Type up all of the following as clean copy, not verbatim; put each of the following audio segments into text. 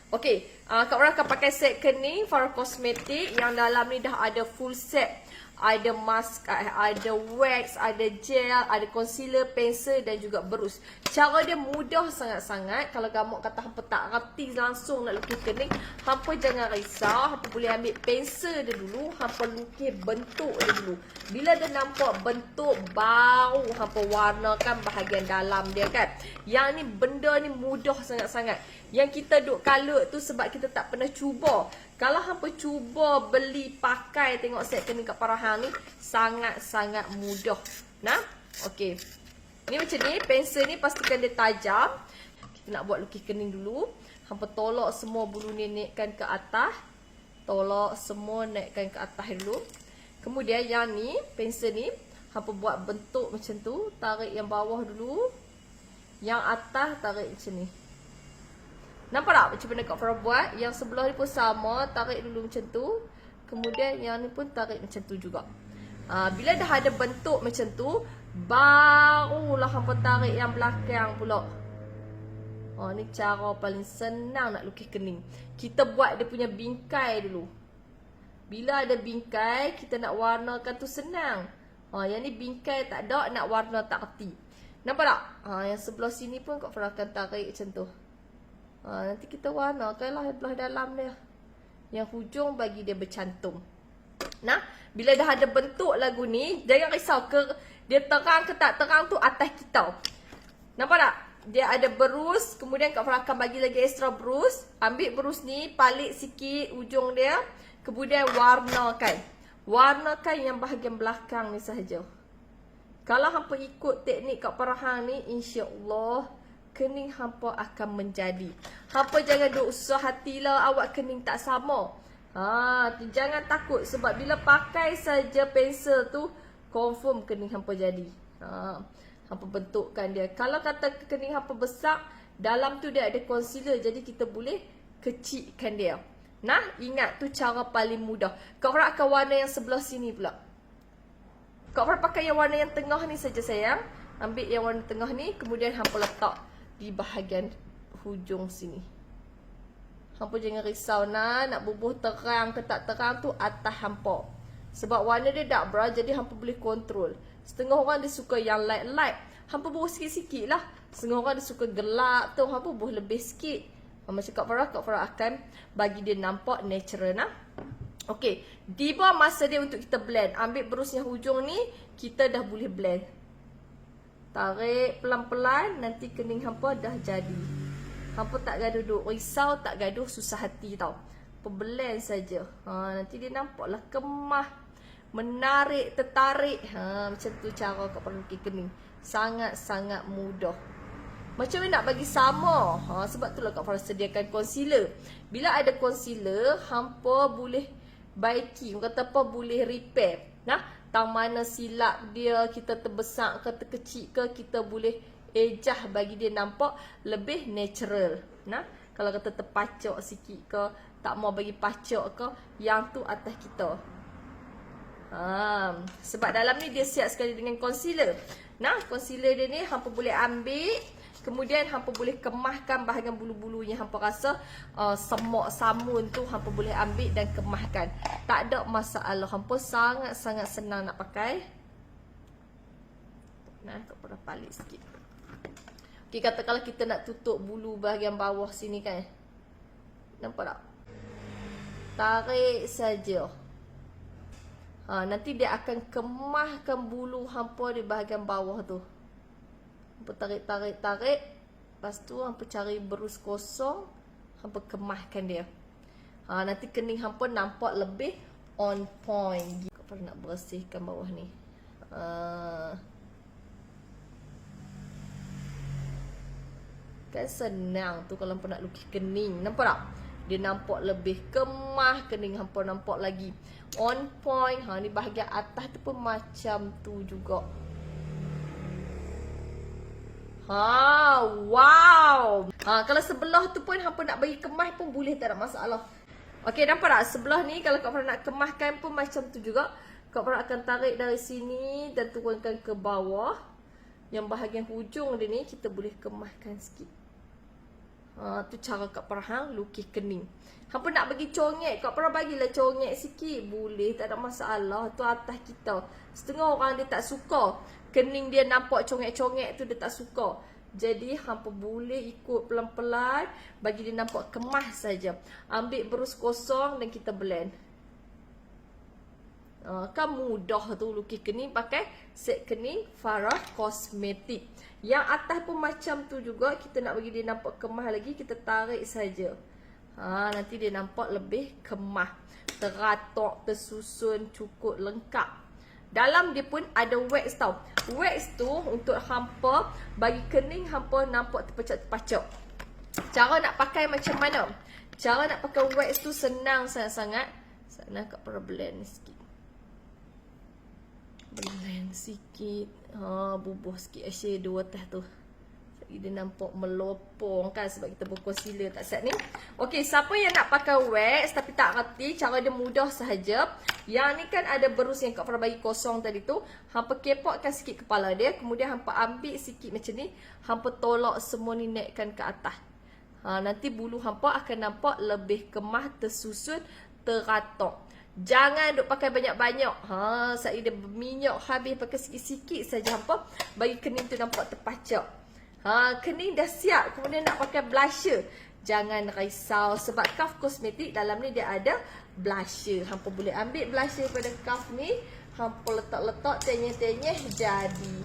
Okey, Kak Farah akan pakai set kening Farah Cosmetic yang dalam ni dah ada full set. Ada mask, ada wax, ada gel, ada concealer, pensel dan juga berus. Cara dia mudah sangat-sangat. Kalau kamu kata hampa tak reti langsung nak lukis kening, hampa jangan risau. Hampa boleh ambil pensel dia dulu, hampa lukis bentuk dia dulu. Bila dia nampak bentuk, baru hampa warnakan bahagian dalam dia kan. Yang ni benda ni mudah sangat-sangat. Yang kita duk color tu sebab kita tak pernah cuba. Kalau hampa cuba beli pakai tengok set kening Kak Farah ni sangat-sangat mudah. Nah, okey. Ni macam ni, pensel ni pastikan dia tajam. Kita nak buat lukis kening dulu. Hampa tolak semua bulu ni naikkan ke atas. Tolak semua naikkan ke atas dulu. Kemudian yang ni, pensel ni hampa buat bentuk macam tu, tarik yang bawah dulu. Yang atas tarik macam ni. Nampak tak macam mana Kak Farah buat? Yang sebelah ni pun sama, tarik dulu macam tu. Kemudian yang ni pun tarik macam tu juga. Bila dah ada bentuk macam tu, barulah hampa tarik yang belakang pula. Ni cara paling senang nak lukis kening. Kita buat dia punya bingkai dulu. Bila ada bingkai, kita nak warnakan tu senang. Yang ni bingkai tak ada, nak warna tak reti. Nampak tak? Yang sebelah sini pun Kak Farah akan tarik macam tu. Nanti kita warnakanlah belah dalam dia. Yang hujung bagi dia bercantum. Nah, bila dah ada bentuk lagu ni, jangan risau ke dia terang ke tak terang tu atas kita. Nampak tak? Dia ada berus, kemudian Kak Farah akan bagi lagi extra berus. Ambil berus ni, palit sikit ujung dia, kemudian warnakan. Warnakan yang bahagian belakang ni sahaja. Kalau hampa ikut teknik Kak Farah ni, insya-Allah kening hampa akan menjadi. Hampa jangan duk usah hatilah awak kening tak sama. Jangan takut sebab bila pakai saja pensel tu confirm kening hampa jadi. Hampa bentukkan dia. Kalau kata kening hampa besar, dalam tu dia ada concealer jadi kita boleh kecilkan dia. Nah, ingat tu cara paling mudah. Kak Farah akan warna yang sebelah sini pula. Kak Farah pakai yang warna yang tengah ni saja sayang. Ambil yang warna tengah ni, kemudian hampa letak di bahagian hujung sini. Hampa jangan risau nak bubuh terang ke tak terang tu atas hampa. Sebab warna dia dark brown jadi hampa boleh kontrol. Setengah orang dia suka yang light. Hampa bubuh sikit-sikit lah. Setengah orang dia suka gelap tu, hampa bubuh lebih sikit. Macam Kak Farah akan bagi dia nampak natural nah. Okey, tiba masa dia untuk kita blend. Ambil berusnya hujung ni, kita dah boleh blend. Tarik pelan-pelan, nanti kening hampa dah jadi. Hampa tak gaduh duk risau, tak gaduh susah hati tau. Pembelian saja. Nanti dia nampaklah kemah, menarik, tertarik. Macam tu cara Kak Farah lukis kening. Sangat-sangat mudah. Macam mana nak bagi sama? Sebab itulah Kak Farah sediakan concealer. Bila ada concealer, hampa boleh baiki, kata apa, boleh repair. Nah, tang mana silap dia, kita terbesak ke terkecil ke, kita boleh ejah bagi dia nampak lebih natural. Nah, kalau kata terpacak sikit ke, tak mau bagi pacak ke, yang tu atas kita. Sebab dalam ni dia siap sekali dengan concealer. Nah, concealer dia ni hampa boleh ambil, kemudian hampa boleh kemahkan bahagian bulu-bulunya. Hampa rasa semak samun tu hampa boleh ambil dan kemahkan. Tak ada masalah. Hampa sangat-sangat senang nak pakai. Nah, Kak Farah palit sikit. Okey, katakanlah kita nak tutup bulu bahagian bawah sini kan. Nampak tak? Tarik saja. Nanti dia akan kemahkan bulu hampa di bahagian bawah tu. Hampa tarik. Lepas tu hampa cari berus kosong, hampa kemahkan dia. Nanti kening hampa nampak lebih on point. Kak Farah nak bersihkan bawah ni. Kan senang tu kalau hampa nak lukis kening. Nampak tak? Dia nampak lebih kemah, kening hampa nampak lagi on point. Ni bahagian atas tu pun macam tu juga. Wow. Kalau sebelah tu pun hampa nak bagi kemah pun boleh, tak ada masalah. Okey, nampak tak? Sebelah ni kalau Kak Farah nak kemahkan pun macam tu juga. Kak Farah akan tarik dari sini dan turunkan ke bawah. Yang bahagian hujung dia ni kita boleh kemahkan sikit. Tu cara Kak Farah lukis kening. Hampa nak bagi congek, Kak Farah bagilah congek sikit. Boleh, tak ada masalah. Tu atas kita. Setengah orang dia tak suka. Kening dia nampak congek-congek tu dia tak suka. Jadi hampa boleh ikut pelan-pelan. Bagi dia nampak kemas saja. Ambil berus kosong dan kita blend. Kan mudah tu lukis kening pakai set kening Farah Cosmetic. Yang atas pun macam tu juga. Kita nak bagi dia nampak kemas lagi, kita tarik saja. Nanti dia nampak lebih kemas, teratok, tersusun, cukup lengkap. Dalam dia pun ada wax tau. Wax tu untuk hampa bagi kening hampa nampak terpacak-terpacak. Cara nak pakai macam mana? Cara nak pakai wax tu senang sangat-sangat. Sana Kak Farah blend sikit. Blend sikit. Bubuh sikit eyeshadow atas tu. Dia nampak melopong kan sebab kita berconcealer kat set ni. Okey, siapa yang nak pakai wax tapi tak reti, cara dia mudah sahaja. Yang ni kan ada berus yang Kak Farah bagi kosong tadi tu. Hampa kepotkan sikit kepala dia. Kemudian hampa ambil sikit macam ni. Hampa tolak semua ni naikkan ke atas. Nanti bulu hampa akan nampak lebih kemas, tersusun, teratok. Jangan duk pakai banyak-banyak. Saya dia berminyak habis, pakai sikit-sikit saja hampa. Bagi kening tu nampak terpacak. Kening dah siap. Kemudian nak pakai blusher. Jangan risau sebab Khaf Cosmetic dalam ni dia ada blusher. Hampa boleh ambil blusher pada Khaf ni. Hampa letak-letak, tenyeh-tenyeh, jadi.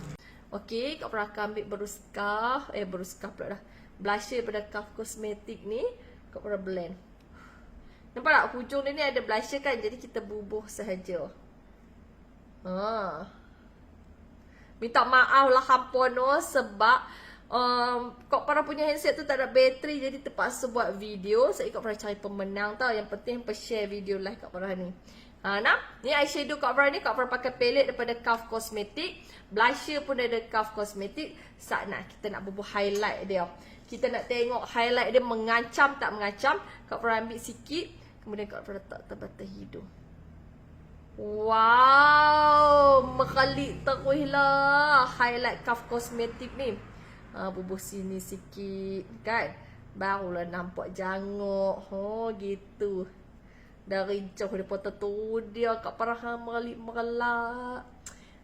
Okey, Kak Farah akan ambil berus Khaf. Berus Khaf pula dah. Blusher pada Khaf Cosmetic ni. Kak Farah blend. Nampak tak? Hujung dia ni ada blusher kan. Jadi kita bubuh sahaja. Minta maaf lah hampa no sebab Kak Farah punya handset tu tak ada bateri. Jadi terpaksa buat video. Saya Kak Farah cari pemenang tau. Yang penting hampa share video live Kak Farah ni. Ni eyeshadow Kak Farah ni. Kak Farah pakai palette daripada Khaf Cosmetic. Blusher pun ada Khaf Cosmetic. Saat kita nak bubuh highlight dia. Kita nak tengok highlight dia mengancam tak mengancam. Kak Farah ambil sikit. Kemudian Kak Farah letak atas hidung. Wow, mekelip terus lah highlight Khaf Cosmetic ni. Bubuh sini sikit kan. Barulah nampak jangok. Gitu. Dari jauh daripada tu dia Kak Farah merelak.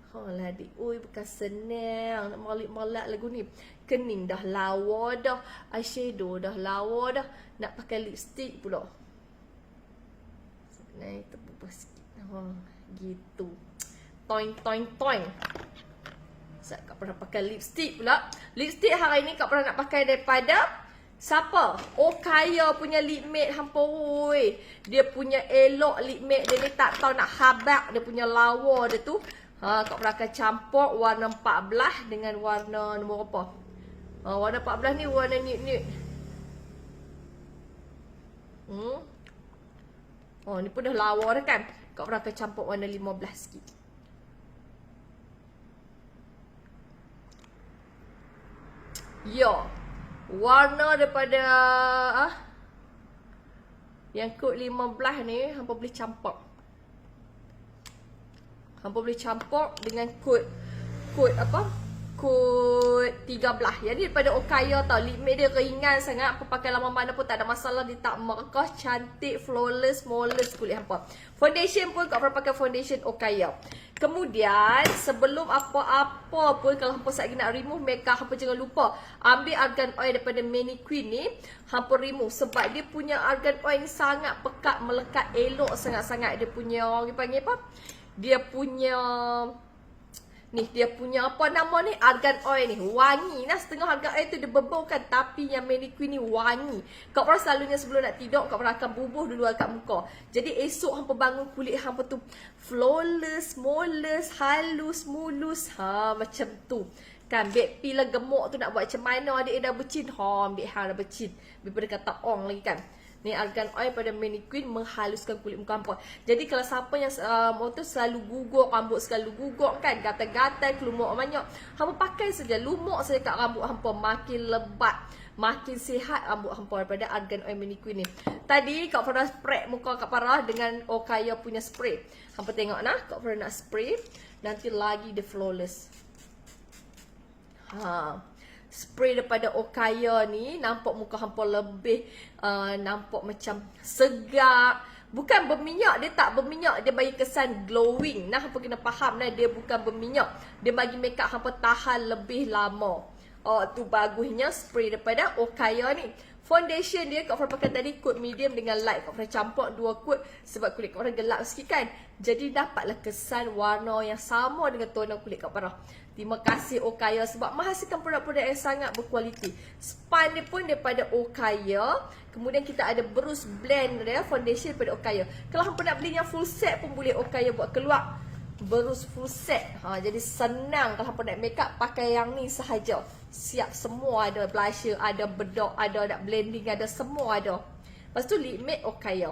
Lah adik, bukan senang nak merelak lagu ni. Kening dah lawa dah. Eyeshadow dah lawa dah. Nak pakai lipstick pula. Nah, itu bubuh sikit. Gitu. Toing, toing, toing. Kak Farah pakai lipstick pula. Lipstick hari ni Kak Farah nak pakai daripada siapa? Okaya punya lipmatte hampa. Dia punya elok lipmatte dia ni, tak tahu nak habak dia punya lawa dia tu. Kak Farah akan campur warna 14 dengan warna nombor apa? Warna 14 ni warna nude. Ni pun dah lawa dah kan. Kak Farah akan campur warna 15 sikit. Warna daripada yang kod 15 ni hampa boleh campur. Hampa boleh campur dengan kod apa? Kod 13. Yang ni daripada Okaya tau. Lipmatte dia ringan sangat. Apa pakai lama mana pun tak ada masalah. Dia tak merekah. Cantik, flawless, flawless kulit hampa. Foundation pun Kak Farah pakai foundation Okaya. Kemudian sebelum apa-apa pun, kalau hampa lagi nak remove makeup, hampa jangan lupa ambil argan oil daripada Manniqueen ni. Hampa remove sebab dia punya argan oil ni sangat pekat, melekat, elok sangat-sangat. Dia punya, orang panggil apa? Dia punya apa nama ni, argan oil ni wangi. Setengah argan oil tu dia berbau kan, tapi yang Manniqueen ni wangi. Kak Farah selalunya sebelum nak tidur Kak Farah akan bubuh dulu kat muka. Jadi esok hampa bangun kulit hampa tu flawless, smooth, halus, mulus. Macam tu. Kan baby lah gemuk tu nak buat macam mana, adik dah bercin. Ambil dah bercin. Daripada kata ong lagi kan. Ni argan oil pada Manniqueen menghaluskan kulit muka hampa. Jadi kalau siapa yang tu selalu gugur, rambut selalu gugur kan, gatal-gatal, kelumuk banyak, hampa pakai saja, lumuk saja kat rambut hampa, makin lebat, makin sihat rambut hampa daripada argan oil Manniqueen ni. Tadi Kak Farah spray muka Kak Farah dengan Okaya punya spray. Hampa tengok nah, Kak Farah nak spray, nanti lagi dia flawless. spray daripada Okaya ni, nampak muka hampa lebih nampak macam segar. Bukan berminyak, dia tak berminyak, dia bagi kesan glowing. Nah, hampa kena faham nah, dia bukan berminyak. Dia bagi makeup hampa tahan lebih lama. Oh, tu bagusnya spray daripada Okaya ni. Foundation dia Kak Farah pakai tadi kod medium dengan light. Kak Farah campur dua kod sebab kulit Kak Farah gelap sikit kan. Jadi dapatlah kesan warna yang sama dengan tona kulit Kak Farah. Terima kasih Okaya sebab menghasilkan produk-produk yang sangat berkualiti. Span dia pun daripada Okaya. Kemudian kita ada Brush Blend dia, foundation daripada Okaya. Kalau hampa nak beli yang full set pun boleh Okaya buat keluar. Brush full set. Jadi senang kalau hampa nak makeup pakai yang ni sahaja. Siap semua ada, blusher ada, bedak ada, nak blending ada, semua ada. Lepas tu lip matte Okaya.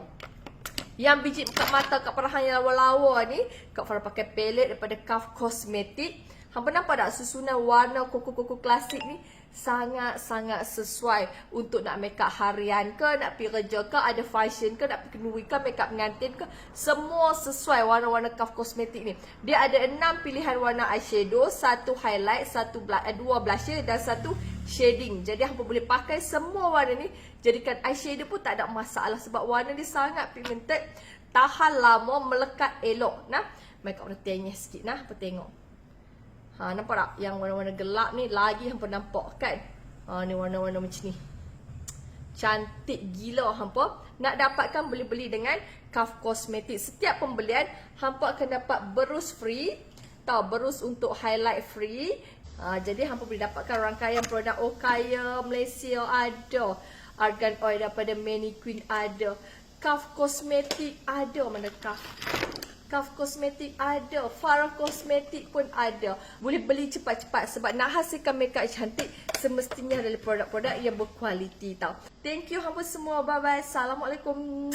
Yang biji kat mata Kak Farah yang lawa-lawa ni, Kak Farah pakai palette daripada Khaf Cosmetic. Hampa nampak tak susunan warna koko-koko klasik ni sangat-sangat sesuai untuk nak makeup harian ke, nak pergi kerja ke, ada function ke, nak pergi kenduri ke, makeup pengantin ke, semua sesuai warna-warna Khaf Cosmetic ni. Dia ada 6 pilihan warna eyeshadow, 1 highlight, 2 blusher dan 1 shading. Jadi hampa boleh pakai semua warna ni, jadikan eyeshadow pun tak ada masalah sebab warna dia sangat pigmented, tahan lama, melekat elok. Nah, makeup warna tengah sikit nah, hampa tengok. Nampak tak? Yang warna-warna gelap ni lagi hampa nampak kan? Ni warna-warna macam ni. Cantik gila hampa. Nak dapatkan boleh beli dengan Khaf Cosmetic. Setiap pembelian hampa akan dapat berus free. Berus untuk highlight free. Jadi hampa boleh dapatkan rangkaian produk Okaya Malaysia ada. Argan Oil daripada Manniqueen ada. Khaf Cosmetic ada. Mana Khaf? Khaf Cosmetic ada, Farah Cosmetic pun ada. Boleh beli cepat-cepat sebab nak hasilkan makeup cantik semestinya adalah produk-produk yang berkualiti tau. Thank you hampa semua. Bye-bye. Assalamualaikum.